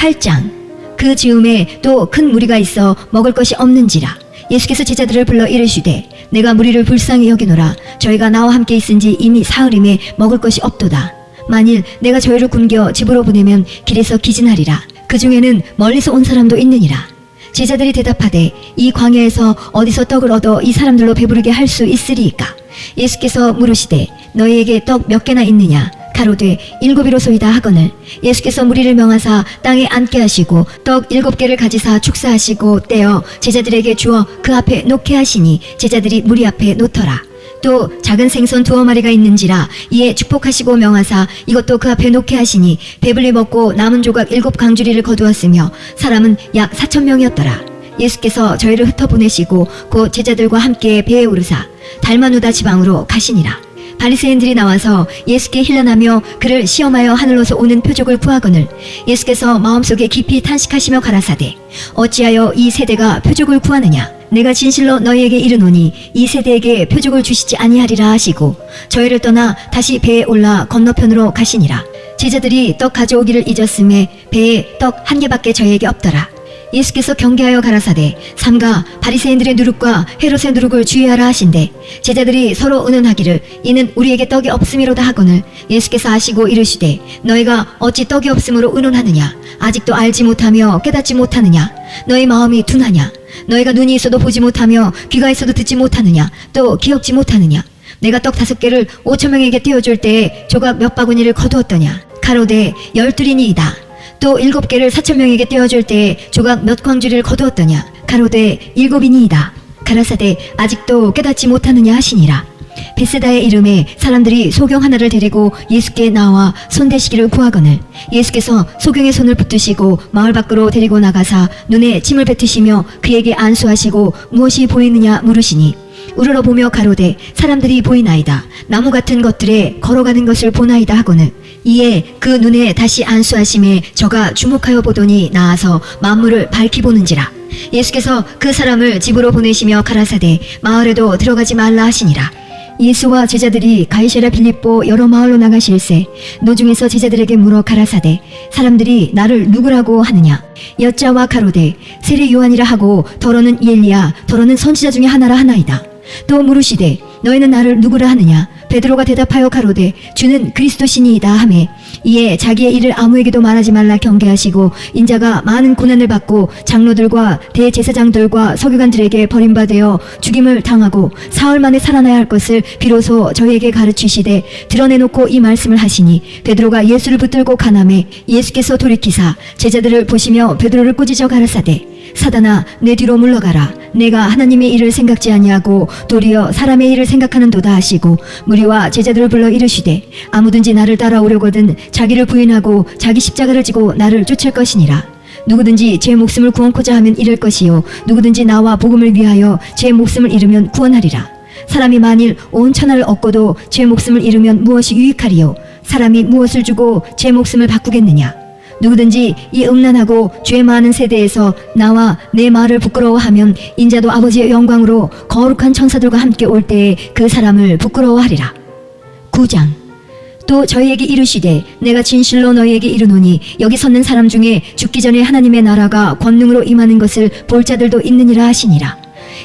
8장. 그 즈음에 또 큰 무리가 있어 먹을 것이 없는지라 예수께서 제자들을 불러 이르시되 내가 무리를 불쌍히 여기노라. 저희가 나와 함께 있은지 이미 사흘임에 먹을 것이 없도다. 만일 내가 저희를 굶겨 집으로 보내면 길에서 기진하리라. 그 중에는 멀리서 온 사람도 있느니라. 제자들이 대답하되 이 광야에서 어디서 떡을 얻어 이 사람들로 배부르게 할 수 있으리이까? 예수께서 물으시되 너희에게 떡 몇 개나 있느냐? 가로되 7이로소이다 하거늘 예수께서 무리를 명하사 땅에 앉게 하시고 떡 7개를 가지사 축사하시고 떼어 제자들에게 주어 그 앞에 놓게 하시니 제자들이 무리 앞에 놓더라. 또 작은 생선 2마리가 있는지라 이에 축복하시고 명하사 이것도 그 앞에 놓게 하시니 배불리 먹고 남은 조각 7강주리를 거두었으며 사람은 약 4,000명이었더라. 예수께서 저희를 흩어보내시고 곧 제자들과 함께 배에 오르사 달마누다 지방으로 가시니라. 바리새인들이 나와서 예수께 힐난하며 그를 시험하여 하늘로서 오는 표적을 구하거늘 예수께서 마음속에 깊이 탄식하시며 가라사대 어찌하여 이 세대가 표적을 구하느냐? 내가 진실로 너희에게 이르노니 이 세대에게 표적을 주시지 아니하리라 하시고 저희를 떠나 다시 배에 올라 건너편으로 가시니라. 제자들이 떡 가져오기를 잊었음에 배에 떡 1개밖에 저희에게 없더라. 예수께서 경계하여 가라사대 삼가 바리새인들의 누룩과 헤롯의 누룩을 주의하라 하신대 제자들이 서로 의논하기를 이는 우리에게 떡이 없음이로다 하거늘 예수께서 아시고 이르시되 너희가 어찌 떡이 없음으로 의논하느냐? 아직도 알지 못하며 깨닫지 못하느냐? 너희 마음이 둔하냐? 너희가 눈이 있어도 보지 못하며 귀가 있어도 듣지 못하느냐? 또 기억지 못하느냐? 내가 떡 5개를 5,000명에게 떼어줄 때에 조각 몇 바구니를 거두었더냐? 가로되 12이니이다. 또 7개를 4,000명에게 떼어줄 때에 조각 몇 광주리를 거두었더냐? 가로되 7이니이다. 가라사대 아직도 깨닫지 못하느냐 하시니라. 베세다의 이름에 사람들이 소경 하나를 데리고 예수께 나와 손대시기를 구하거늘 예수께서 소경의 손을 붙드시고 마을 밖으로 데리고 나가사 눈에 침을 뱉으시며 그에게 안수하시고 무엇이 보이느냐 물으시니 우러러보며 가로되 사람들이 보이나이다. 나무 같은 것들에 걸어가는 것을 보나이다 하거늘 이에 그 눈에 다시 안수하심에 저가 주목하여 보더니 나아서 만물을 밝히 보는지라. 예수께서 그 사람을 집으로 보내시며 가라사대 마을에도 들어가지 말라 하시니라. 예수와 제자들이 가이사랴 빌립보 여러 마을로 나가실새 노중에서 제자들에게 물어 가라사대 사람들이 나를 누구라고 하느냐? 여자와 가로되 세례 요한이라 하고 더러는 엘리야 더러는 선지자 중에 하나라 하나이다. 또 물으시되 너희는 나를 누구라 하느냐? 베드로가 대답하여 가로되 주는 그리스도시니이다 하매 이에 자기의 일을 아무에게도 말하지 말라 경계하시고 인자가 많은 고난을 받고 장로들과 대제사장들과 서기관들에게 버림받아 죽임을 당하고 사흘 만에 살아나야 할 것을 비로소 저희에게 가르치시되 드러내놓고 이 말씀을 하시니 베드로가 예수를 붙들고 가나매 예수께서 돌이키사 제자들을 보시며 베드로를 꾸짖어 가라사대 사단아 내 뒤로 물러가라. 내가 하나님의 일을 생각지 아니하고 도리어 사람의 일을 생각하는도다 하시고 무리와 제자들을 불러 이르시되 아무든지 나를 따라오려거든 자기를 부인하고 자기 십자가를 지고 나를 쫓을 것이니라. 누구든지 제 목숨을 구원코자 하면 잃을 것이요 누구든지 나와 복음을 위하여 제 목숨을 잃으면 구원하리라. 사람이 만일 온 천하를 얻고도 제 목숨을 잃으면 무엇이 유익하리요? 사람이 무엇을 주고 제 목숨을 바꾸겠느냐? 누구든지 이 음란하고 죄 많은 세대에서 나와 내 말을 부끄러워하면 인자도 아버지의 영광으로 거룩한 천사들과 함께 올 때에 그 사람을 부끄러워하리라. 9장. 또 저희에게 이르시되 내가 진실로 너희에게 이르노니 여기 섰는 사람 중에 죽기 전에 하나님의 나라가 권능으로 임하는 것을 볼 자들도 있느니라 하시니라.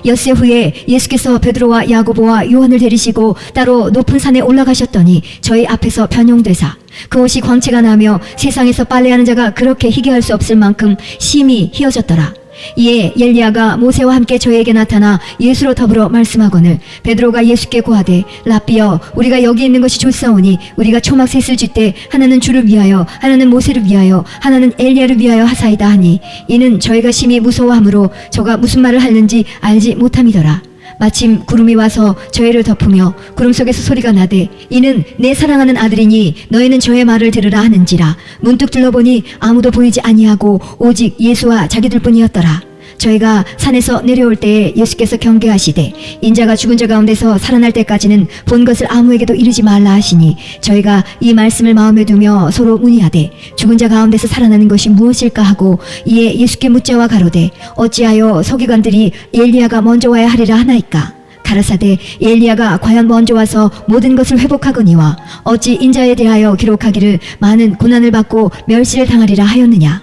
엿새 후에 예수께서 베드로와 야고보와 요한을 데리시고 따로 높은 산에 올라가셨더니 저희 앞에서 변형되사 그 옷이 광채가 나며 세상에서 빨래하는 자가 그렇게 희귀할 수 없을 만큼 심히 희어졌더라. 이에 엘리야가 모세와 함께 저에게 나타나 예수로 더불어 말씀하거늘 베드로가 예수께 고하되 라삐여 우리가 여기 있는 것이 좋사오니 우리가 초막 셋을 쥘때 하나는 주를 위하여 하나는 모세를 위하여 하나는 엘리야를 위하여 하사이다 하니 이는 저희가 심히 무서워하므로 저가 무슨 말을 하는지 알지 못함이더라. 마침 구름이 와서 저희를 덮으며 구름 속에서 소리가 나되 이는 내 사랑하는 아들이니 너희는 저의 말을 들으라 하는지라. 문득 둘러보니 아무도 보이지 아니하고 오직 예수와 자기들뿐이었더라. 저희가 산에서 내려올 때에 예수께서 경계하시되 인자가 죽은 자 가운데서 살아날 때까지는 본 것을 아무에게도 이르지 말라 하시니 저희가 이 말씀을 마음에 두며 서로 문의하되 죽은 자 가운데서 살아나는 것이 무엇일까 하고 이에 예수께 묻자와 가로되 어찌하여 서기관들이 엘리야가 먼저 와야 하리라 하나이까? 가라사대 엘리야가 과연 먼저 와서 모든 것을 회복하거니와 어찌 인자에 대하여 기록하기를 많은 고난을 받고 멸시를 당하리라 하였느냐?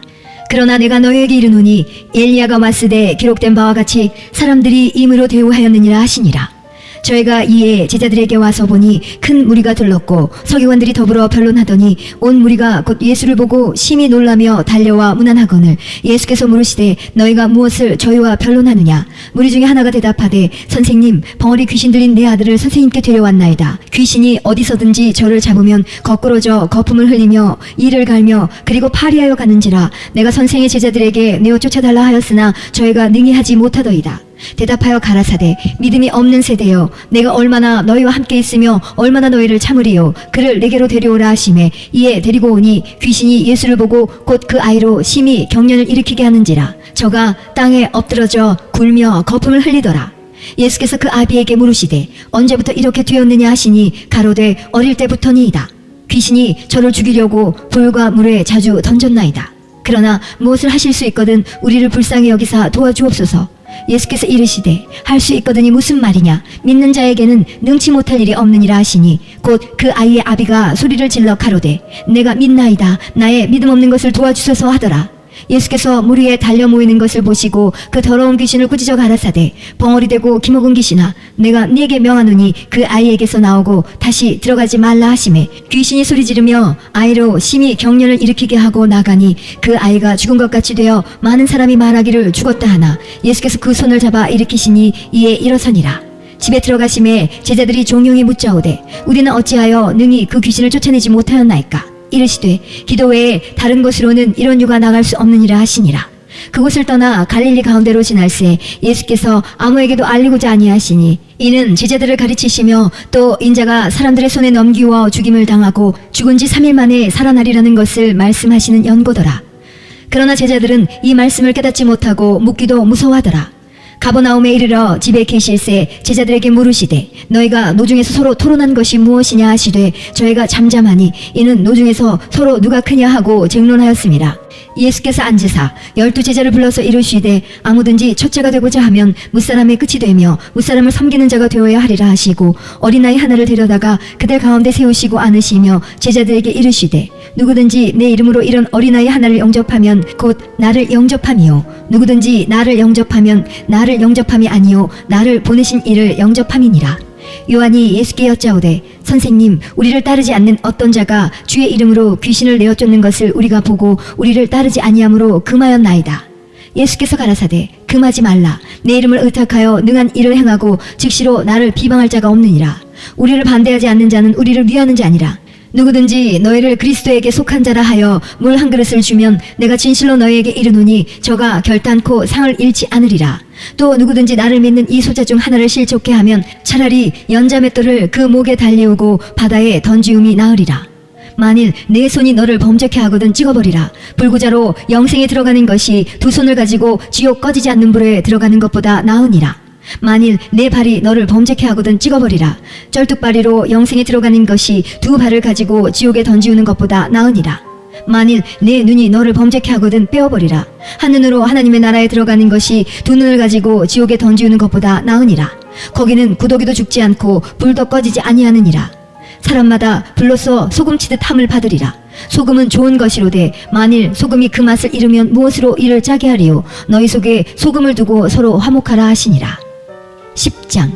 그러나 내가 너희에게 이르노니 엘리야가 왔으되 기록된 바와 같이 사람들이 임으로 대우하였느니라 하시니라. 저희가 이에 제자들에게 와서 보니 큰 무리가 들렀고 서기관들이 더불어 변론하더니 온 무리가 곧 예수를 보고 심히 놀라며 달려와 문안하거늘 예수께서 물으시되 너희가 무엇을 저희와 변론하느냐. 무리 중에 하나가 대답하되 선생님, 벙어리 귀신 들린 내 아들을 선생님께 데려왔나이다. 귀신이 어디서든지 저를 잡으면 거꾸러져 거품을 흘리며 이를 갈며 그리고 파리하여 가는지라. 내가 선생의 제자들에게 내어 쫓아달라 하였으나 저희가 능히 하지 못하더이다. 대답하여 가라사대 믿음이 없는 세대여, 내가 얼마나 너희와 함께 있으며 얼마나 너희를 참으리요. 그를 내게로 데려오라 하시매 이에 데리고 오니 귀신이 예수를 보고 곧 그 아이로 심히 경련을 일으키게 하는지라. 저가 땅에 엎드러져 굴며 거품을 흘리더라. 예수께서 그 아비에게 물으시되 언제부터 이렇게 되었느냐 하시니 가로되 어릴 때부터니이다. 귀신이 저를 죽이려고 불과 물에 자주 던졌나이다. 그러나 무엇을 하실 수 있거든 우리를 불쌍히 여기사 도와주옵소서. 예수께서 이르시되 할 수 있거든이 무슨 말이냐. 믿는 자에게는 능치 못할 일이 없느니라 하시니 곧 그 아이의 아비가 소리를 질러 가로되 내가 믿나이다. 나의 믿음 없는 것을 도와주소서 하더라. 예수께서 물 위에 달려 모이는 것을 보시고 그 더러운 귀신을 꾸짖어 가라사대 벙어리 되고 기먹은 귀신아, 내가 네게 명하노니 그 아이에게서 나오고 다시 들어가지 말라 하시매 귀신이 소리 지르며 아이로 심히 경련을 일으키게 하고 나가니 그 아이가 죽은 것 같이 되어 많은 사람이 말하기를 죽었다 하나 예수께서 그 손을 잡아 일으키시니 이에 일어서니라. 집에 들어가심에 제자들이 종용이 묻자오되 우리는 어찌하여 능히 그 귀신을 쫓아내지 못하였나이까. 이르시되 기도 외에 다른 곳으로는 이런 유가 나갈 수 없느니라 하시니라. 그곳을 떠나 갈릴리 가운데로 지날새 예수께서 아무에게도 알리고자 아니하시니 이는 제자들을 가르치시며 또 인자가 사람들의 손에 넘기워 죽임을 당하고 죽은 지 3일 만에 살아나리라는 것을 말씀하시는 연고더라. 그러나 제자들은 이 말씀을 깨닫지 못하고 묻기도 무서워하더라. 가버나움에 이르러 집에 계실새 제자들에게 물으시되 너희가 노중에서 서로 토론한 것이 무엇이냐 하시되 저희가 잠잠하니 이는 노중에서 서로 누가 크냐 하고 쟁론하였습니다. 예수께서 앉으사 12 제자를 불러서 이르시되 아무든지 첫째가 되고자 하면 무사람의 끝이 되며 무사람을 섬기는 자가 되어야 하리라 하시고 어린아이 하나를 데려다가 그들 가운데 세우시고 안으시며 제자들에게 이르시되 누구든지 내 이름으로 이런 어린아이 하나를 영접하면 곧 나를 영접함이요 누구든지 나를 영접하면 나를 영접함이 아니요 나를 보내신 이를 영접함이니라. 요한이 예수께 여짜오되 선생님, 우리를 따르지 않는 어떤 자가 주의 이름으로 귀신을 내어 쫓는 것을 우리가 보고 우리를 따르지 아니하므로 금하였나이다. 예수께서 가라사대 금하지 말라. 내 이름을 의탁하여 능한 일을 행하고 즉시로 나를 비방할 자가 없느니라. 우리를 반대하지 않는 자는 우리를 위하는 자 아니라. 누구든지 너희를 그리스도에게 속한 자라 하여 물 한 그릇을 주면 내가 진실로 너희에게 이르노니 저가 결단코 상을 잃지 않으리라. 또 누구든지 나를 믿는 이 소자 중 하나를 실족케 하면 차라리 연자맷돌을 그 목에 달리우고 바다에 던지움이 나으리라. 만일 내 손이 너를 범죄케 하거든 찍어버리라. 불구자로 영생에 들어가는 것이 두 손을 가지고 지옥 꺼지지 않는 불에 들어가는 것보다 나으니라. 만일 내 발이 너를 범죄케 하거든 찍어버리라. 쩔뚝발이로 영생에 들어가는 것이 두 발을 가지고 지옥에 던지우는 것보다 나으니라. 만일 내 눈이 너를 범죄케 하거든 빼어버리라. 한 눈으로 하나님의 나라에 들어가는 것이 두 눈을 가지고 지옥에 던지우는 것보다 나으니라. 거기는 구더기도 죽지 않고 불도 꺼지지 아니하느니라. 사람마다 불로써 소금치듯 함을 받으리라. 소금은 좋은 것이로되 만일 소금이 그 맛을 잃으면 무엇으로 이를 짜게 하리요. 너희 속에 소금을 두고 서로 화목하라 하시니라. 10장.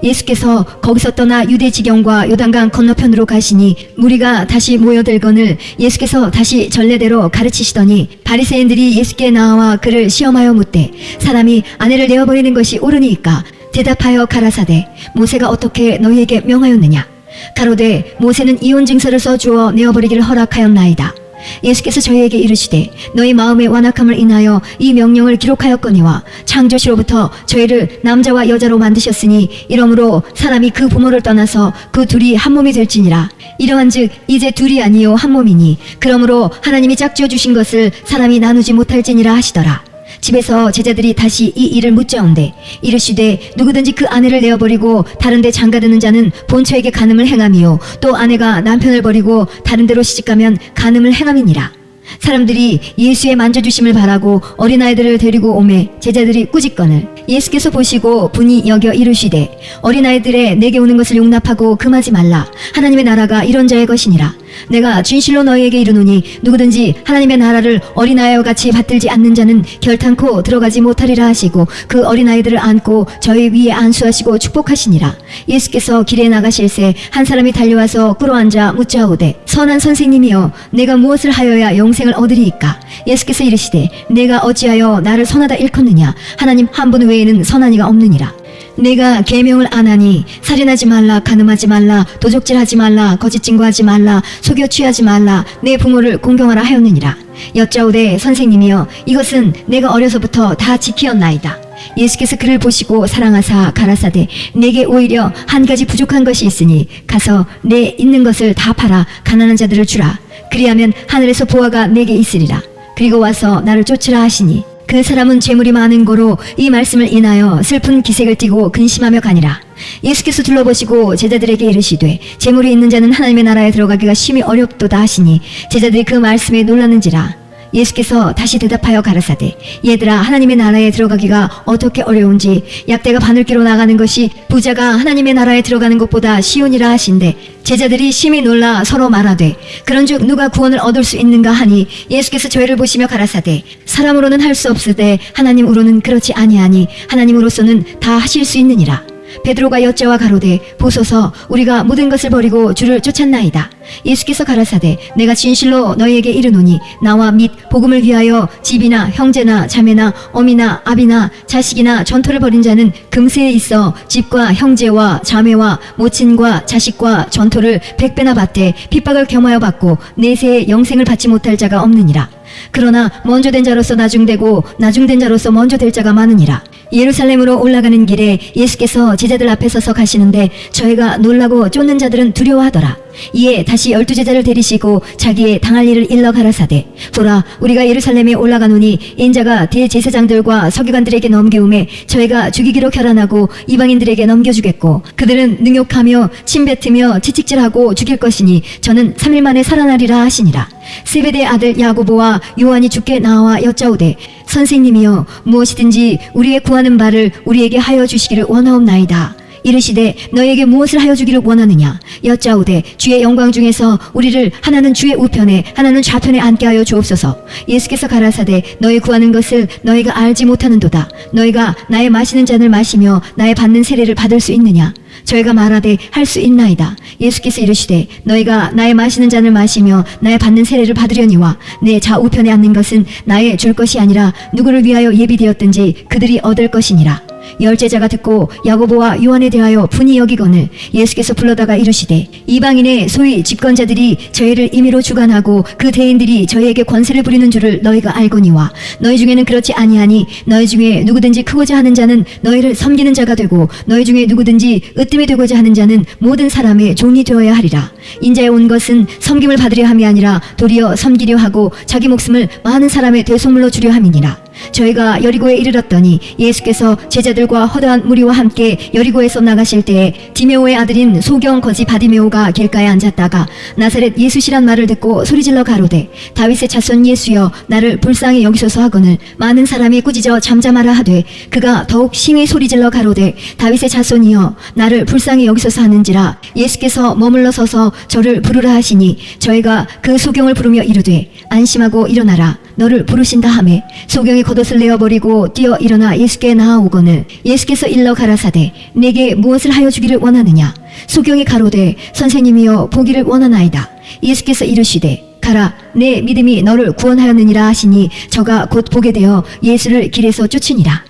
예수께서 거기서 떠나 유대 지경과 요단강 건너편으로 가시니 무리가 다시 모여들거늘 예수께서 다시 전례대로 가르치시더니 바리새인들이 예수께 나와 그를 시험하여 묻되 사람이 아내를 내어버리는 것이 옳으니까. 대답하여 가라사대 모세가 어떻게 너희에게 명하였느냐. 가로되 모세는 이혼 증서를 써주어 내어버리기를 허락하였나이다. 예수께서 저희에게 이르시되 너희 마음의 완악함을 인하여 이 명령을 기록하였거니와 창조시로부터 저희를 남자와 여자로 만드셨으니 이러므로 사람이 그 부모를 떠나서 그 둘이 한 몸이 될지니라. 이러한즉 이제 둘이 아니요 한 몸이니 그러므로 하나님이 짝지어 주신 것을 사람이 나누지 못할지니라 하시더라. 집에서 제자들이 다시 이 일을 묻자온대 이르시되 누구든지 그 아내를 내어버리고 다른 데 장가드는 자는 본처에게 간음을 행함이요 또 아내가 남편을 버리고 다른 데로 시집가면 간음을 행함이니라. 사람들이 예수의 만져주심을 바라고 어린아이들을 데리고 오매 제자들이 꾸짖거늘 예수께서 보시고 분이 여겨 이르시되 어린아이들의 내게 오는 것을 용납하고 금하지 말라. 하나님의 나라가 이런 자의 것이니라. 내가 진실로 너희에게 이르노니 누구든지 하나님의 나라를 어린아이와 같이 받들지 않는 자는 결탄코 들어가지 못하리라 하시고 그 어린아이들을 안고 저희 위에 안수하시고 축복하시니라. 예수께서 길에 나가실새 한 사람이 달려와서 꿇어앉아 묻자오되 선한 선생님이여 내가 무엇을 하여야 영생을 얻으리이까? 예수께서 이르시되 내가 어찌하여 나를 선하다 일컫느냐? 하나님 한 분 외에는 선한 이가 없느니라. 내가 계명을 안 하니 살인하지 말라, 간음하지 말라, 도적질하지 말라, 거짓 증거하지 말라, 속여 취하지 말라, 내 부모를 공경하라 하였느니라. 여짜오되 선생님이여 이것은 내가 어려서부터 다 지키었나이다. 예수께서 그를 보시고 사랑하사 가라사대 내게 오히려 한 가지 부족한 것이 있으니 가서 내 있는 것을 다 팔아 가난한 자들을 주라. 그리하면 하늘에서 보화가 내게 있으리라. 그리고 와서 나를 쫓으라 하시니 그 사람은 재물이 많은 고로 이 말씀을 인하여 슬픈 기색을 띠고 근심하며 가니라. 예수께서 둘러보시고 제자들에게 이르시되 재물이 있는 자는 하나님의 나라에 들어가기가 심히 어렵도다 하시니 제자들이 그 말씀에 놀랐는지라. 예수께서 다시 대답하여 가라사대 얘들아 하나님의 나라에 들어가기가 어떻게 어려운지 약대가 바늘귀로 나가는 것이 부자가 하나님의 나라에 들어가는 것보다 쉬우니라 하신대 제자들이 심히 놀라 서로 말하되 그런즉 누가 구원을 얻을 수 있는가 하니 예수께서 저희를 보시며 가라사대 사람으로는 할 수 없으되 하나님으로는 그렇지 아니하니 하나님으로서는 다 하실 수 있느니라. 베드로가 여짜와 가로되 보소서 우리가 모든 것을 버리고 주를 쫓았나이다. 예수께서 가라사대 내가 진실로 너희에게 이르노니 나와 및 복음을 위하여 집이나 형제나 자매나 어미나 아비나 자식이나 전토를 벌인 자는 금세에 있어 집과 형제와 자매와 모친과 자식과 전토를 100배나 받되 핍박을 겸하여 받고 내세에 영생을 받지 못할 자가 없느니라. 그러나 먼저 된 자로서 나중되고 나중된 자로서 먼저 될 자가 많으니라. 예루살렘으로 올라가는 길에 예수께서 제자들 앞에 서서 가시는데 저희가 놀라고 쫓는 자들은 두려워하더라. 이에 다시 12제자를 데리시고 자기의 당할 일을 일러 가라사대 보라 우리가 예루살렘에 올라가노니 인자가 대제사장들과 서기관들에게 넘기움에 저희가 죽이기로 결단하고 이방인들에게 넘겨주겠고 그들은 능욕하며 침뱉으며 채찍질하고 죽일 것이니 저는 3일 만에 살아나리라 하시니라. 세베대의 아들 야고보와 요한이 주께 나와 여짜오되 선생님이여 무엇이든지 우리의 구하는 바를 우리에게 하여 주시기를 원하옵나이다. 이르시되 너에게 무엇을 하여 주기를 원하느냐? 여짜오되 주의 영광 중에서 우리를 하나는 주의 우편에 하나는 좌편에 앉게 하여 주옵소서. 예수께서 가라사대 너희 구하는 것을 너희가 알지 못하는도다. 너희가 나의 마시는 잔을 마시며 나의 받는 세례를 받을 수 있느냐? 저희가 말하되 할 수 있나이다. 예수께서 이르시되 너희가 나의 마시는 잔을 마시며 나의 받는 세례를 받으려니와 내 좌우편에 앉는 것은 나의 줄 것이 아니라 누구를 위하여 예비되었든지 그들이 얻을 것이니라. 열제자가 듣고 야고보와 요한에 대하여 분이 여기거늘 예수께서 불러다가 이르시되 이방인의 소위 집권자들이 저희를 임의로 주관하고 그 대인들이 저희에게 권세를 부리는 줄을 너희가 알거니와 너희 중에는 그렇지 아니하니 너희 중에 누구든지 크고자 하는 자는 너희를 섬기는 자가 되고 너희 중에 누구든지 으뜸이 되고자 하는 자는 모든 사람의 종이 되어야 하리라. 인자에 온 것은 섬김을 받으려 함이 아니라 도리어 섬기려 하고 자기 목숨을 많은 사람의 대속물로 주려 함이니라. 저희가 여리고에 이르렀더니 예수께서 제자들과 허다한 무리와 함께 여리고에서 나가실 때에 디메오의 아들인 소경 거지 바디메오가 길가에 앉았다가 나사렛 예수시란 말을 듣고 소리질러 가로되 다윗의 자손 예수여 나를 불쌍히 여기소서 하거늘 많은 사람이 꾸짖어 잠잠하라 하되 그가 더욱 심히 소리질러 가로되 다윗의 자손이여 나를 불쌍히 여기소서 하는지라. 예수께서 머물러 서서 저를 부르라 하시니 저희가 그 소경을 부르며 이르되 안심하고 일어나라 너를 부르신다 하매 소경이 겉옷을 내어버리고 뛰어 일어나 예수께 나아오거늘 예수께서 일러 가라사대 내게 무엇을 하여 주기를 원하느냐? 소경이 가로되 선생님이여 보기를 원하나이다. 예수께서 이르시되 가라 내 믿음이 너를 구원하였느니라 하시니 저가 곧 보게 되어 예수를 길에서 쫓으니라.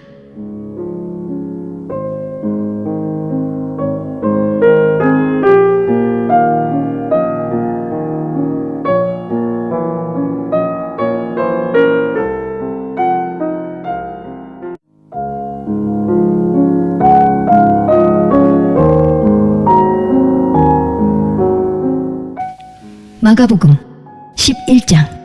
마가복음 11장.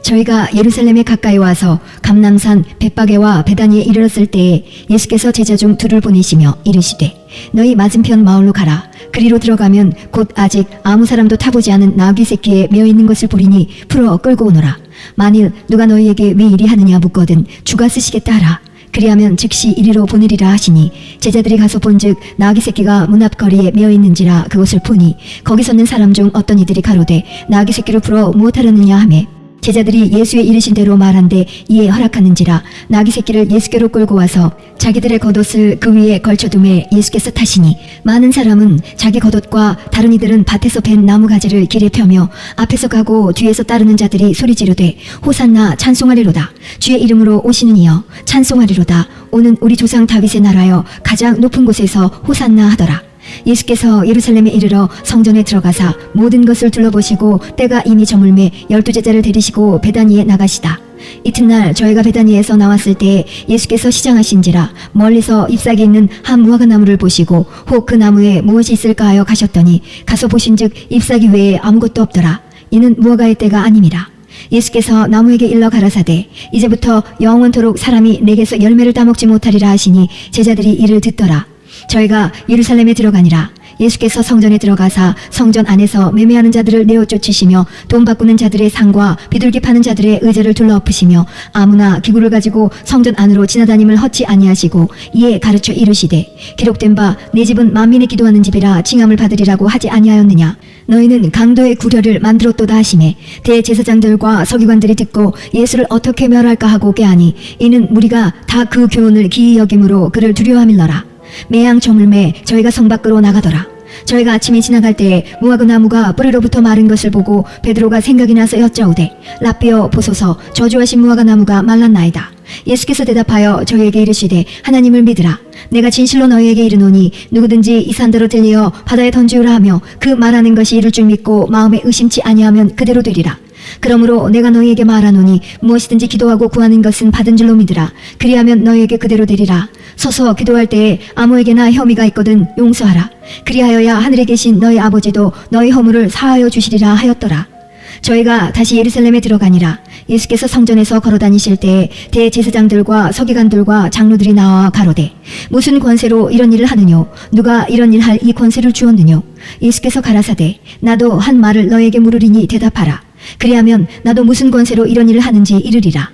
저희가 예루살렘에 가까이 와서 감람산 벳바게와 베다니에 이르렀을 때에 예수께서 제자 중 둘을 보내시며 이르시되 너희 맞은편 마을로 가라. 그리로 들어가면 곧 아직 아무 사람도 타보지 않은 나귀 새끼에 메어 있는 것을 보리니 풀어 끌고 오너라. 만일 누가 너희에게 왜 이리 하느냐 묻거든 주가 쓰시겠다 하라. 그리하면 즉시 이리로 보내리라 하시니 제자들이 가서 본즉 나귀 새끼가 문 앞 거리에 메어 있는지라 그것을 보니 거기 섰는 사람 중 어떤 이들이 가로되 나귀 새끼를 풀어 무엇하려느냐 하매 제자들이 예수의 이르신 대로 말한데 이에 허락하는지라 나귀 새끼를 예수께로 끌고 와서 자기들의 겉옷을 그 위에 걸쳐두매 예수께서 타시니 많은 사람은 자기 겉옷과 다른 이들은 밭에서 벤 나무 가지를 길에 펴며 앞에서 가고 뒤에서 따르는 자들이 소리 지르되 호산나 찬송하리로다. 주의 이름으로 오시는 이여 찬송하리로다. 오는 우리 조상 다윗의 나라여 가장 높은 곳에서 호산나 하더라. 예수께서 예루살렘에 이르러 성전에 들어가사 모든 것을 둘러보시고 때가 이미 저물매 12제자를 데리시고 베다니에 나가시다. 이튿날 저희가 베다니에서 나왔을 때 예수께서 시장하신지라 멀리서 잎사귀 있는 한 무화과 나무를 보시고 혹 그 나무에 무엇이 있을까 하여 가셨더니 가서 보신즉 잎사귀 외에 아무것도 없더라. 이는 무화과의 때가 아님이라. 예수께서 나무에게 일러 가라사대 이제부터 영원토록 사람이 내게서 열매를 따먹지 못하리라 하시니 제자들이 이를 듣더라. 저희가 예루살렘에 들어가니라. 예수께서 성전에 들어가사 성전 안에서 매매하는 자들을 내어 쫓으시며 돈 바꾸는 자들의 상과 비둘기 파는 자들의 의자를 둘러엎으시며 아무나 기구를 가지고 성전 안으로 지나다님을 허치 아니하시고 이에 가르쳐 이르시되 기록된 바 내 집은 만민이 기도하는 집이라 칭함을 받으리라고 하지 아니하였느냐. 너희는 강도의 구려를 만들었도다 하시매 대제사장들과 서기관들이 듣고 예수를 어떻게 멸할까 하고 꾀하니 이는 무리가 다 그 교훈을 기이 여김으로 그를 두려워함일러라. 매양 저물매 저희가 성 밖으로 나가더라. 저희가 아침에 지나갈 때에 무화과 나무가 뿌리로부터 마른 것을 보고 베드로가 생각이 나서 여짜오되 라삐어 보소서 저주하신 무화과 나무가 말랐나이다. 예수께서 대답하여 저희에게 이르시되 하나님을 믿으라. 내가 진실로 너희에게 이르노니 누구든지 이 산더러 들리어 바다에 던지우라 하며 그 말하는 것이 이룰 줄 믿고 마음에 의심치 아니하면 그대로 되리라. 그러므로 내가 너희에게 말하노니 무엇이든지 기도하고 구하는 것은 받은 줄로 믿으라. 그리하면 너희에게 그대로 되리라. 서서 기도할 때에 아무에게나 혐의가 있거든 용서하라. 그리하여야 하늘에 계신 너희 아버지도 너희 허물을 사하여 주시리라 하였더라. 저희가 다시 예루살렘에 들어가니라. 예수께서 성전에서 걸어다니실 때에 대제사장들과 서기관들과 장로들이 나와 가로되 무슨 권세로 이런 일을 하느뇨? 누가 이런 일 할 이 권세를 주었느뇨? 예수께서 가라사대 나도 한 말을 너에게 물으리니 대답하라. 그리하면 나도 무슨 권세로 이런 일을 하는지 이르리라.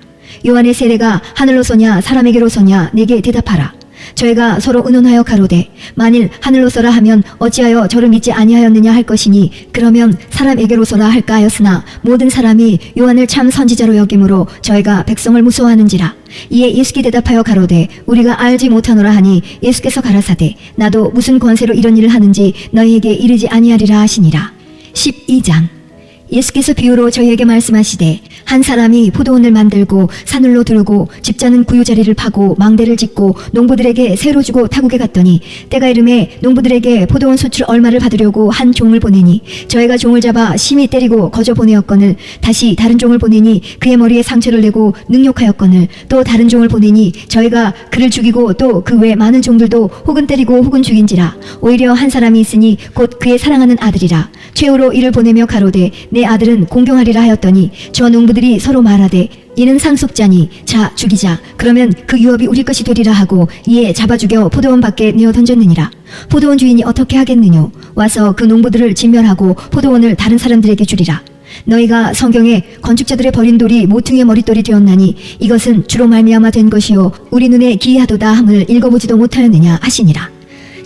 요한의 세례가 하늘로서냐 사람에게로서냐 내게 대답하라. 저희가 서로 의논하여 가로되 만일 하늘로서라 하면 어찌하여 저를 믿지 아니하였느냐 할 것이니 그러면 사람에게로서라 할까 하였으나 모든 사람이 요한을 참 선지자로 여김으로 저희가 백성을 무서워하는지라. 이에 예수께 대답하여 가로되 우리가 알지 못하노라 하니 예수께서 가라사대 나도 무슨 권세로 이런 일을 하는지 너희에게 이르지 아니하리라 하시니라. 12장 예수께서 비유로 저희에게 말씀하시되 한 사람이 포도원을 만들고 산울로 들고 집자는 구유자리를 파고 망대를 짓고 농부들에게 새로 주고 타국에 갔더니 때가 이름에 농부들에게 포도원 수출 얼마를 받으려고 한 종을 보내니 저희가 종을 잡아 심히 때리고 거저 보내었거늘 다시 다른 종을 보내니 그의 머리에 상처를 내고 능욕하였거늘 또 다른 종을 보내니 저희가 그를 죽이고 또 그 외 많은 종들도 혹은 때리고 혹은 죽인지라. 오히려 한 사람이 있으니 곧 그의 사랑하는 아들이라. 최후로 이를 보내며 가로되 내 아들은 공경하리라 하였더니 저 농부들이 서로 말하되 이는 상속자니 자 죽이자. 그러면 그 유업이 우리 것이 되리라 하고 이에 잡아 죽여 포도원 밖에 내어 던졌느니라. 포도원 주인이 어떻게 하겠느뇨? 와서 그 농부들을 진멸하고 포도원을 다른 사람들에게 주리라. 너희가 성경에 건축자들의 버린 돌이 모퉁이의 머릿돌이 되었나니 이것은 주로 말미암아 된 것이요 우리 눈에 기이하도다 함을 읽어보지도 못하였느냐 하시니라.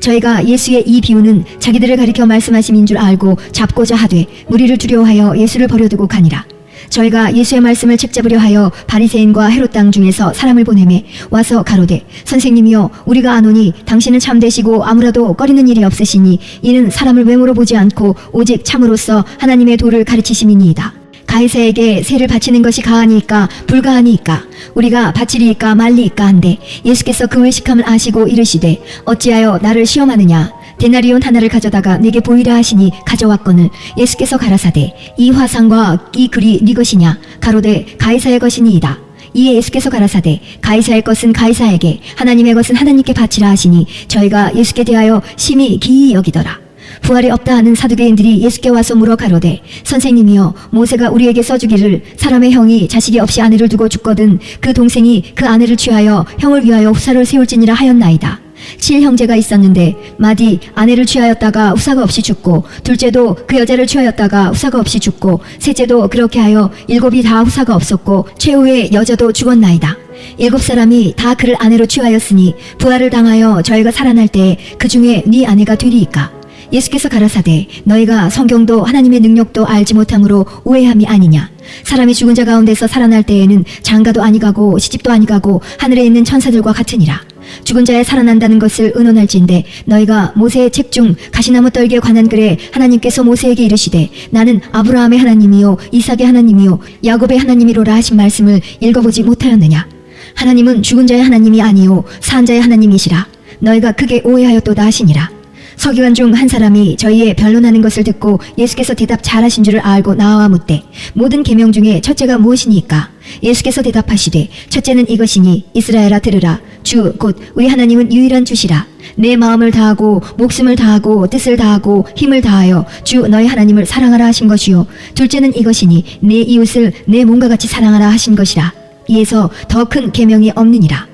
저희가 예수의 이 비유는 자기들을 가리켜 말씀하심인 줄 알고 잡고자 하되 무리를 두려워하여 예수를 버려두고 가니라. 저희가 예수의 말씀을 책잡으려 하여 바리새인과 헤롯 땅 중에서 사람을 보내매 와서 가로되 선생님이여 우리가 아노니 당신은 참되시고 아무라도 꺼리는 일이 없으시니 이는 사람을 외모로 보지 않고 오직 참으로써 하나님의 도를 가르치심이니이다. 가이사에게 세를 바치는 것이 가하니까 불가하니까 우리가 바치리이까 말리이까 한데 예수께서 그 외식함을 아시고 이르시되 어찌하여 나를 시험하느냐. 데나리온 하나를 가져다가 내게 보이라 하시니 가져왔거늘 예수께서 가라사대 이 화상과 이 글이 네 것이냐. 가로되 가이사의 것이니이다. 이에 예수께서 가라사대 가이사의 것은 가이사에게 하나님의 것은 하나님께 바치라 하시니 저희가 예수께 대하여 심히 기이 여기더라. 부활이 없다 하는 사두개인들이 예수께 와서 물어 가로되 선생님이여 모세가 우리에게 써주기를 사람의 형이 자식이 없이 아내를 두고 죽거든 그 동생이 그 아내를 취하여 형을 위하여 후사를 세울지니라 하였나이다. 칠형제가 있었는데 맏이 아내를 취하였다가 후사가 없이 죽고, 둘째도 그 여자를 취하였다가 후사가 없이 죽고, 셋째도 그렇게 하여 일곱이 다 후사가 없었고 최후의 여자도 죽었나이다. 일곱 사람이 다 그를 아내로 취하였으니 부활을 당하여 저희가 살아날 때 그 중에 네 아내가 되리이까. 예수께서 가라사대 너희가 성경도 하나님의 능력도 알지 못함으로 오해함이 아니냐. 사람이 죽은 자 가운데서 살아날 때에는 장가도 아니가고 시집도 아니가고 하늘에 있는 천사들과 같으니라. 죽은 자에 살아난다는 것을 의논할진대 너희가 모세의 책 중 가시나무 떨기에 관한 글에 하나님께서 모세에게 이르시되 나는 아브라함의 하나님이요 이삭의 하나님이요 야곱의 하나님이로라 하신 말씀을 읽어보지 못하였느냐. 하나님은 죽은 자의 하나님이 아니요 산 자의 하나님이시라. 너희가 크게 오해하였도다 하시니라. 서기관 중 한 사람이 저희의 변론하는 것을 듣고 예수께서 대답 잘하신 줄을 알고 나와 묻되 모든 계명 중에 첫째가 무엇이니까? 예수께서 대답하시되 첫째는 이것이니 이스라엘아 들으라. 주 곧 우리 하나님은 유일한 주시라. 내 마음을 다하고 목숨을 다하고 뜻을 다하고 힘을 다하여 주 너희 하나님을 사랑하라 하신 것이요. 둘째는 이것이니 내 이웃을 내 몸과 같이 사랑하라 하신 것이라. 이에서 더 큰 계명이 없느니라.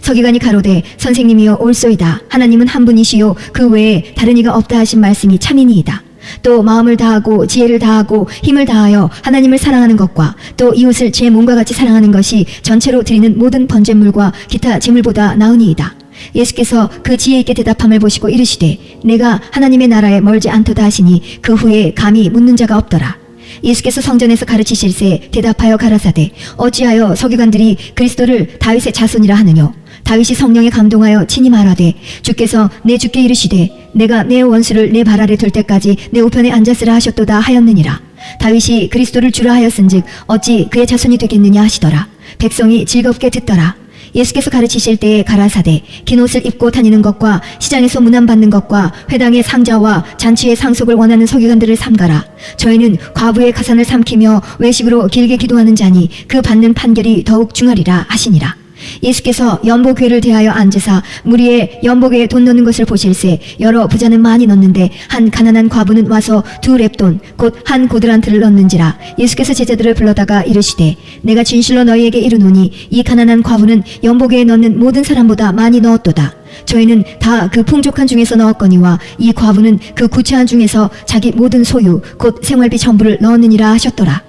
서기관이 가로되 선생님이여 옳소이다. 하나님은 한 분이시요 그 외에 다른 이가 없다 하신 말씀이 참이니이다. 또 마음을 다하고 지혜를 다하고 힘을 다하여 하나님을 사랑하는 것과 또 이웃을 제 몸과 같이 사랑하는 것이 전체로 드리는 모든 번제물과 기타 제물보다 나으니이다. 예수께서 그 지혜 있게 대답함을 보시고 이르시되 내가 하나님의 나라에 멀지 않도다 하시니 그 후에 감히 묻는 자가 없더라. 예수께서 성전에서 가르치실세 대답하여 가라사대 어찌하여 서기관들이 그리스도를 다윗의 자손이라 하느뇨. 다윗이 성령에 감동하여 친히 말하되 주께서 내 주께 이르시되 내가 내 원수를 내 발 아래 둘 때까지 내 우편에 앉았으라 하셨도다 하였느니라. 다윗이 그리스도를 주라 하였은즉 어찌 그의 자손이 되겠느냐 하시더라. 백성이 즐겁게 듣더라. 예수께서 가르치실 때에 가라사대 긴 옷을 입고 다니는 것과 시장에서 문안받는 것과 회당의 상자와 잔치의 상속을 원하는 서기관들을 삼가라. 저희는 과부의 가산을 삼키며 외식으로 길게 기도하는 자니 그 받는 판결이 더욱 중하리라 하시니라. 예수께서 연보궤를 대하여 앉으사 무리에 연보궤에 돈 넣는 것을 보실세 여러 부자는 많이 넣는데 한 가난한 과부는 와서 2렙돈 곧 한 고드란트를 넣는지라. 예수께서 제자들을 불러다가 이르시되 내가 진실로 너희에게 이르노니 이 가난한 과부는 연보궤에 넣는 모든 사람보다 많이 넣었도다. 저희는 다 그 풍족한 중에서 넣었거니와 이 과부는 그 구체한 중에서 자기 모든 소유 곧 생활비 전부를 넣었느니라 하셨더라.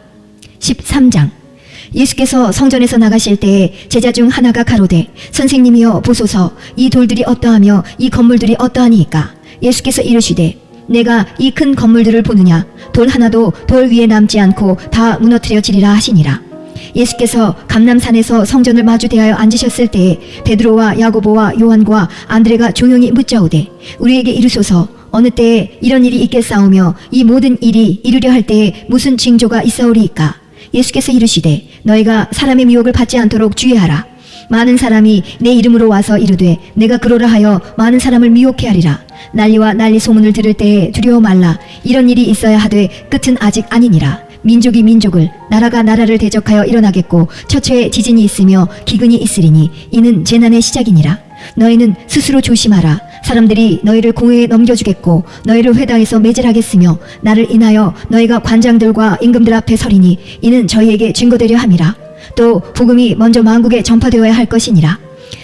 13장. 예수께서 성전에서 나가실 때에 제자 중 하나가 가로되 선생님이여 보소서 이 돌들이 어떠하며 이 건물들이 어떠하니이까. 예수께서 이르시되 내가 이 큰 건물들을 보느냐. 돌 하나도 돌 위에 남지 않고 다 무너뜨려지리라 하시니라. 예수께서 감람산에서 성전을 마주 대하여 앉으셨을 때에 베드로와 야고보와 요한과 안드레가 조용히 묻자오되 우리에게 이르소서 어느 때에 이런 일이 있겠사오며 이 모든 일이 이루려 할 때에 무슨 징조가 있사오리이까. 예수께서 이르시되 너희가 사람의 미혹을 받지 않도록 주의하라. 많은 사람이 내 이름으로 와서 이르되 내가 그러라 하여 많은 사람을 미혹해 하리라. 난리와 난리 소문을 들을 때에 두려워 말라. 이런 일이 있어야 하되 끝은 아직 아니니라. 민족이 민족을 나라가 나라를 대적하여 일어나겠고 처처에 지진이 있으며 기근이 있으리니 이는 재난의 시작이니라. 너희는 스스로 조심하라. 사람들이 너희를 공회에 넘겨주겠고 너희를 회당에서 매질하겠으며 나를 인하여 너희가 관장들과 임금들 앞에 서리니 이는 저희에게 증거되려 함이라. 또 복음이 먼저 만국에 전파되어야 할 것이니라.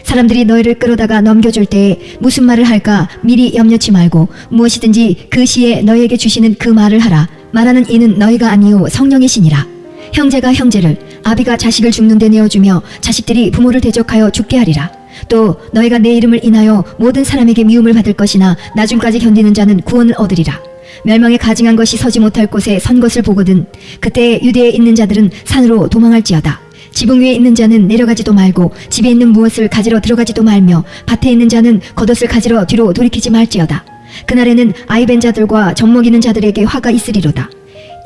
사람들이 너희를 끌어다가 넘겨줄 때에 무슨 말을 할까 미리 염려치 말고 무엇이든지 그 시에 너희에게 주시는 그 말을 하라. 말하는 이는 너희가 아니요 성령이시니라. 형제가 형제를 아비가 자식을 죽는 데 내어주며 자식들이 부모를 대적하여 죽게 하리라. 또 너희가 내 이름을 인하여 모든 사람에게 미움을 받을 것이나 나중까지 견디는 자는 구원을 얻으리라. 멸망에 가증한 것이 서지 못할 곳에 선 것을 보거든 그때 유대에 있는 자들은 산으로 도망할지어다. 지붕 위에 있는 자는 내려가지도 말고 집에 있는 무엇을 가지러 들어가지도 말며 밭에 있는 자는 겉옷을 가지러 뒤로 돌이키지 말지어다. 그날에는 아이벤 자들과 젖먹이는 자들에게 화가 있으리로다.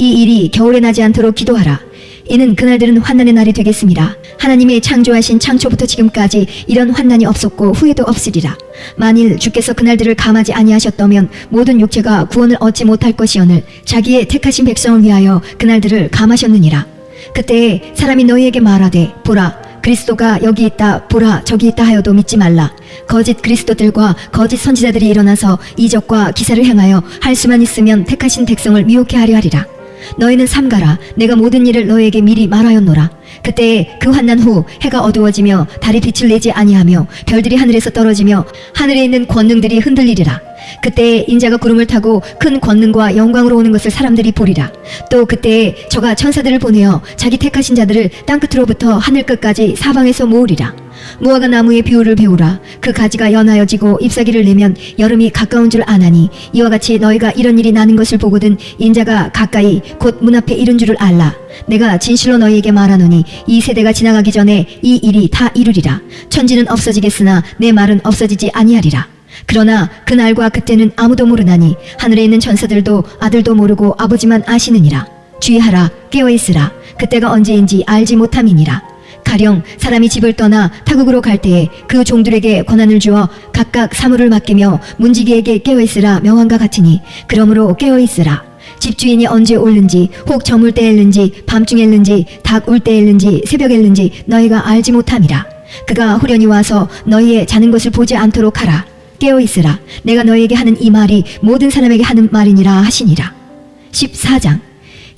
이 일이 겨울에 나지 않도록 기도하라. 이는 그날들은 환난의 날이 되겠습니다. 하나님의 창조하신 창초부터 지금까지 이런 환난이 없었고 후에도 없으리라. 만일 주께서 그날들을 감하지 아니하셨다면 모든 육체가 구원을 얻지 못할 것이오늘 자기의 택하신 백성을 위하여 그날들을 감하셨느니라. 그때 사람이 너희에게 말하되 보라 그리스도가 여기 있다 보라 저기 있다 하여도 믿지 말라. 거짓 그리스도들과 거짓 선지자들이 일어나서 이적과 기사를 행하여 할 수만 있으면 택하신 백성을 미혹해 하려 하리라. 너희는 삼가라. 내가 모든 일을 너희에게 미리 말하였노라. 그때 그 환난 후 해가 어두워지며 달이 빛을 내지 아니하며 별들이 하늘에서 떨어지며 하늘에 있는 권능들이 흔들리리라. 그때 인자가 구름을 타고 큰 권능과 영광으로 오는 것을 사람들이 보리라. 또 그때 저가 천사들을 보내어 자기 택하신 자들을 땅끝으로부터 하늘 끝까지 사방에서 모으리라. 무화과 나무의 비유를 배우라. 그 가지가 연하여 지고 잎사귀를 내면 여름이 가까운 줄 아나니 이와 같이 너희가 이런 일이 나는 것을 보거든 인자가 가까이 곧 문 앞에 이른 줄을 알라. 내가 진실로 너희에게 말하노니 이 세대가 지나가기 전에 이 일이 다 이루리라. 천지는 없어지겠으나 내 말은 없어지지 아니하리라. 그러나 그날과 그때는 아무도 모르나니 하늘에 있는 천사들도 아들도 모르고 아버지만 아시느니라. 주의하라. 깨어있으라. 그때가 언제인지 알지 못함이니라. 가령 사람이 집을 떠나 타국으로 갈 때에 그 종들에게 권한을 주어 각각 사물을 맡기며 문지기에게 깨어있으라 명함과 같으니 그러므로 깨어있으라. 집주인이 언제 올는지 혹 저물 때일는지 밤중에 일는지 닭 울 때일는지 새벽에 일는지 너희가 알지 못함이라. 그가 후련히 와서 너희의 자는 것을 보지 않도록 하라. 깨어있으라. 내가 너희에게 하는 이 말이 모든 사람에게 하는 말이니라 하시니라. 14장.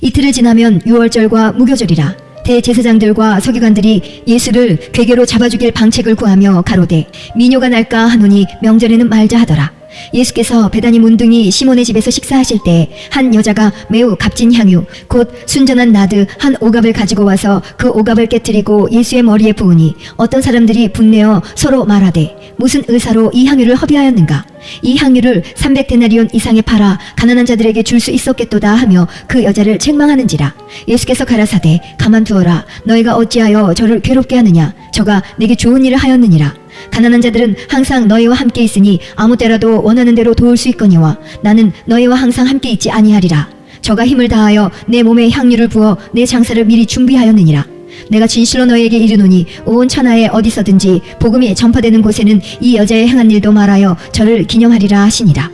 이틀을 지나면 유월절과 무교절이라. 대제사장들과 서기관들이 예수를 궤계로 잡아주길 방책을 구하며 가로되 미뇨가 날까 하노니 명절에는 말자 하더라. 예수께서 베다니 문둥이 시몬의 집에서 식사하실 때 한 여자가 매우 값진 향유 곧 순전한 나드 한 오갑을 가지고 와서 그 오갑을 깨뜨리고 예수의 머리에 부으니 어떤 사람들이 분내어 서로 말하되 무슨 의사로 이 향유를 허비하였는가. 이 향유를 300데나리온 이상에 팔아 가난한 자들에게 줄 수 있었겠도다 하며 그 여자를 책망하는지라. 예수께서 가라사대 가만두어라. 너희가 어찌하여 저를 괴롭게 하느냐. 저가 내게 좋은 일을 하였느니라. 가난한 자들은 항상 너희와 함께 있으니 아무 때라도 원하는 대로 도울 수 있거니와 나는 너희와 항상 함께 있지 아니하리라. 저가 힘을 다하여 내 몸에 향유를 부어 내 장사를 미리 준비하였느니라. 내가 진실로 너희에게 이르노니 온 천하에 어디서든지 복음이 전파되는 곳에는 이 여자의 행한 일도 말하여 저를 기념하리라 하시니라.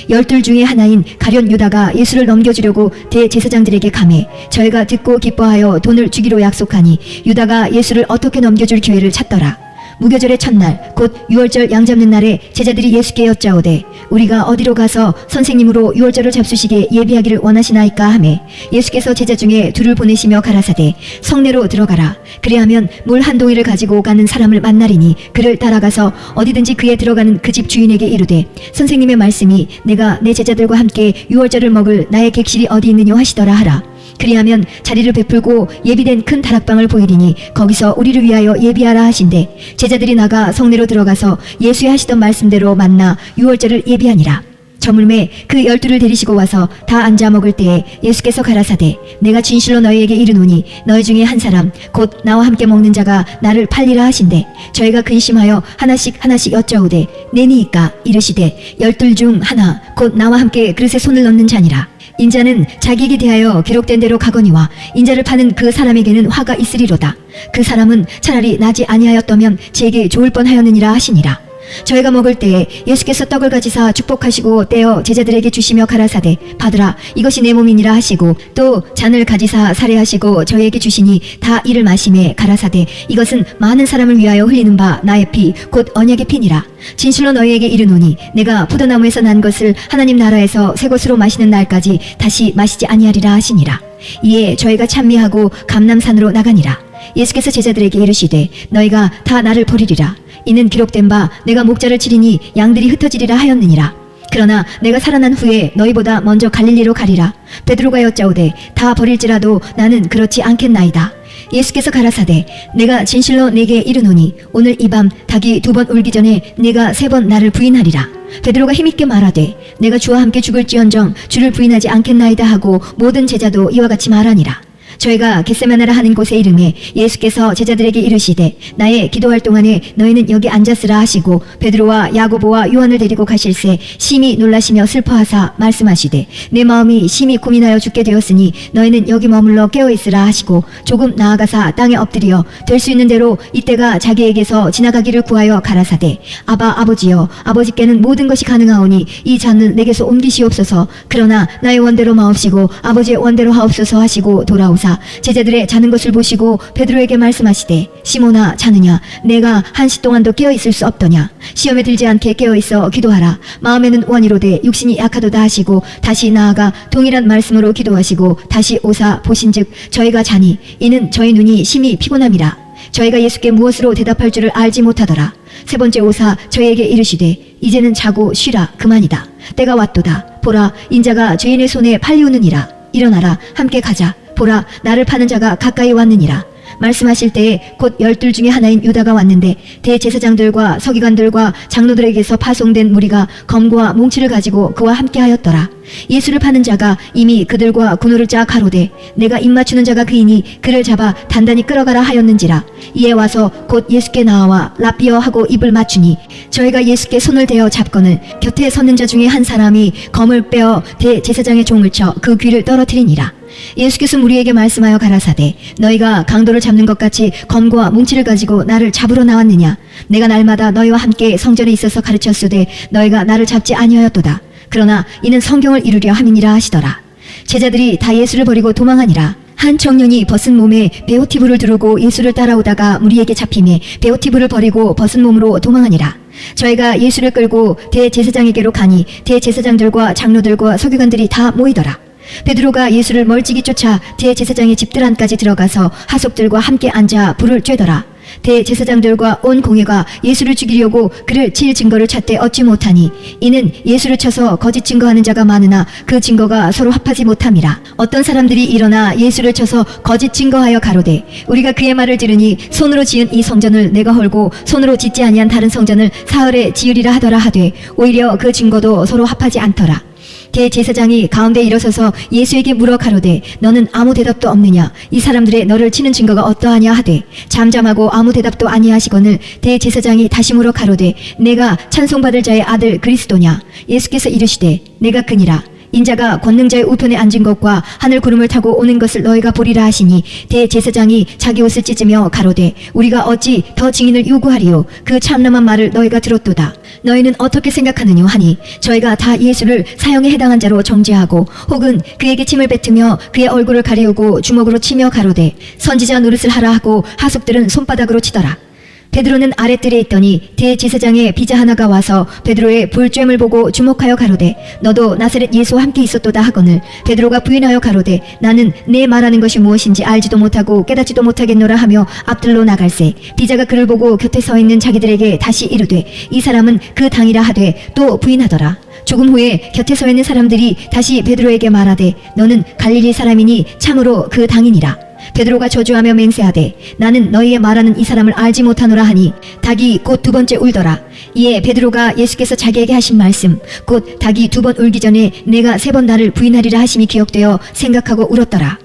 12 중에 하나인 가룟 유다가 예수를 넘겨주려고 대제사장들에게 가매 저희가 듣고 기뻐하여 돈을 주기로 약속하니 유다가 예수를 어떻게 넘겨줄 기회를 찾더라. 무교절의 첫날 곧 유월절 양 잡는 날에 제자들이 예수께 여짜오되 우리가 어디로 가서 선생님으로 유월절을 잡수시게 예비하기를 원하시나이까 하매 예수께서 제자 중에 둘을 보내시며 가라사대 성내로 들어가라. 그리하면 물 한 동이를 가지고 가는 사람을 만나리니 그를 따라가서 어디든지 그에 들어가는 그 집 주인에게 이르되 선생님의 말씀이 내가 내 제자들과 함께 유월절을 먹을 나의 객실이 어디 있느냐 하시더라 하라. 그리하면 자리를 베풀고 예비된 큰 다락방을 보이리니 거기서 우리를 위하여 예비하라 하신대 제자들이 나가 성내로 들어가서 예수의 하시던 말씀대로 만나 유월절을 예비하니라. 저물매 그 12를 데리시고 와서 다 앉아 먹을 때에 예수께서 가라사대 내가 진실로 너희에게 이르노니 너희 중에 한 사람 곧 나와 함께 먹는 자가 나를 팔리라 하신대 저희가 근심하여 하나씩 여짜오되 내니이까 이르시되 12 중 하나 곧 나와 함께 그릇에 손을 넣는 자니라. 인자는 자기에게 대하여 기록된 대로 가거니와 인자를 파는 그 사람에게는 화가 있으리로다. 그 사람은 차라리 나지 아니하였다면 제게 좋을 뻔하였느니라 하시니라. 저희가 먹을 때에 예수께서 떡을 가지사 축복하시고 떼어 제자들에게 주시며 가라사대 받으라 이것이 내 몸이니라 하시고 또 잔을 가지사 살해하시고 저희에게 주시니 다 이를 마시매 가라사대 이것은 많은 사람을 위하여 흘리는 바 나의 피 곧 언약의 피니라. 진실로 너희에게 이르노니 내가 포도나무에서 난 것을 하나님 나라에서 새 것으로 마시는 날까지 다시 마시지 아니하리라 하시니라. 이에 저희가 찬미하고 감람산으로 나가니라. 예수께서 제자들에게 이르시되 너희가 다 나를 버리리라. 이는 기록된 바 내가 목자를 치리니 양들이 흩어지리라 하였느니라. 그러나 내가 살아난 후에 너희보다 먼저 갈릴리로 가리라. 베드로가 여짜오되 다 버릴지라도 나는 그렇지 않겠나이다. 예수께서 가라사대 내가 진실로 내게 이르노니 오늘 이 밤 닭이 2번 울기 전에 내가 3번 나를 부인하리라. 베드로가 힘있게 말하되 내가 주와 함께 죽을지언정 주를 부인하지 않겠나이다 하고 모든 제자도 이와 같이 말하니라. 저희가 겟세마네라 하는 곳에 이름에 예수께서 제자들에게 이르시되 나의 기도할 동안에 너희는 여기 앉았으라 하시고 베드로와 야고보와 요한을 데리고 가실새 심히 놀라시며 슬퍼하사 말씀하시되 내 마음이 심히 고민하여 죽게 되었으니 너희는 여기 머물러 깨어있으라 하시고 조금 나아가사 땅에 엎드려 될 수 있는 대로 이때가 자기에게서 지나가기를 구하여 가라사대 아버지여 아버지께는 모든 것이 가능하오니 이 잔을 내게서 옮기시옵소서. 그러나 나의 원대로 마옵시고 아버지의 원대로 하옵소서 하시고 돌아오사 일어나사 제자들의 자는 것을 보시고 베드로에게 말씀하시되 시몬아 자느냐 내가 한시 동안도 깨어 있을 수 없더냐 시험에 들지 않게 깨어 있어 기도하라 마음에는 원이로되 육신이 약하도다 하시고 다시 나아가 동일한 말씀으로 기도하시고 다시 오사 보신즉 저희가 자니 이는 저희 눈이 심히 피곤함이라 저희가 예수께 무엇으로 대답할 줄을 알지 못하더라 세 번째 오사 저희에게 이르시되 이제는 자고 쉬라 그만이다 때가 왔도다 보라 인자가 죄인의 손에 팔리우느니라 일어나라 함께 가자 보라 나를 파는 자가 가까이 왔느니라 말씀하실 때에 곧 12 중에 하나인 유다가 왔는데 대제사장들과 서기관들과 장로들에게서 파송된 무리가 검과 몽치를 가지고 그와 함께 하였더라 예수를 파는 자가 이미 그들과 군호를 짜 가로되 내가 입맞추는 자가 그이니 그를 잡아 단단히 끌어가라 하였는지라 이에 와서 곧 예수께 나와 랍비어 하고 입을 맞추니 저희가 예수께 손을 대어 잡거늘 곁에 서는 자 중에 한 사람이 검을 빼어 대제사장의 종을 쳐 그 귀를 떨어뜨리니라 예수께서 무리에게 말씀하여 가라사대 너희가 강도를 잡는 것 같이 검과 뭉치를 가지고 나를 잡으러 나왔느냐 내가 날마다 너희와 함께 성전에 있어서 가르쳤으되 너희가 나를 잡지 아니하였도다 그러나 이는 성경을 이루려 함이니라 하시더라 제자들이 다 예수를 버리고 도망하니라 한 청년이 벗은 몸에 베오티브를 두르고 예수를 따라오다가 무리에게 잡히매 베오티브를 버리고 벗은 몸으로 도망하니라 저희가 예수를 끌고 대제사장에게로 가니 대제사장들과 장로들과 서기관들이 다 모이더라 베드로가 예수를 멀찍이 쫓아 대제사장의 집들 안까지 들어가서 하속들과 함께 앉아 불을 쬐더라 대제사장들과 온 공회가 예수를 죽이려고 그를 칠 증거를 찾되 얻지 못하니 이는 예수를 쳐서 거짓 증거하는 자가 많으나 그 증거가 서로 합하지 못함이라 어떤 사람들이 일어나 예수를 쳐서 거짓 증거하여 가로되 우리가 그의 말을 들으니 손으로 지은 이 성전을 내가 헐고 손으로 짓지 아니한 다른 성전을 사흘에 지으리라 하더라 하되 오히려 그 증거도 서로 합하지 않더라 대제사장이 가운데 일어서서 예수에게 물어 가로되 너는 아무 대답도 없느냐 이 사람들의 너를 치는 증거가 어떠하냐 하되 잠잠하고 아무 대답도 아니하시거늘 대제사장이 다시 물어 가로되 내가 찬송받을 자의 아들 그리스도냐 예수께서 이르시되 내가 그니라 인자가 권능자의 우편에 앉은 것과 하늘 구름을 타고 오는 것을 너희가 보리라 하시니 대제사장이 자기 옷을 찢으며 가로되 우리가 어찌 더 증인을 요구하리요 그 참남한 말을 너희가 들었도다 너희는 어떻게 생각하느냐 하니 저희가 다 예수를 사형에 해당한 자로 정죄하고 혹은 그에게 침을 뱉으며 그의 얼굴을 가리우고 주먹으로 치며 가로되 선지자 노릇을 하라 하고 하속들은 손바닥으로 치더라 베드로는 아랫뜰에 있더니 대제사장의 비자 하나가 와서 베드로의 불쬐을 보고 주목하여 가로되 너도 나사렛 예수와 함께 있었도다 하거늘 베드로가 부인하여 가로되 나는 내 말하는 것이 무엇인지 알지도 못하고 깨닫지도 못하겠노라 하며 앞들로 나갈새 비자가 그를 보고 곁에 서 있는 자기들에게 다시 이르되 이 사람은 그 당이라 하되 또 부인하더라 조금 후에 곁에 서 있는 사람들이 다시 베드로에게 말하되 너는 갈릴리 사람이니 참으로 그 당이니라 베드로가 저주하며 맹세하되 나는 너희의 말하는 이 사람을 알지 못하노라 하니 닭이 곧 두 번째 울더라 이에 베드로가 예수께서 자기에게 하신 말씀 곧 닭이 두 번 울기 전에 내가 세 번 나를 부인하리라 하심이 기억되어 생각하고 울었더라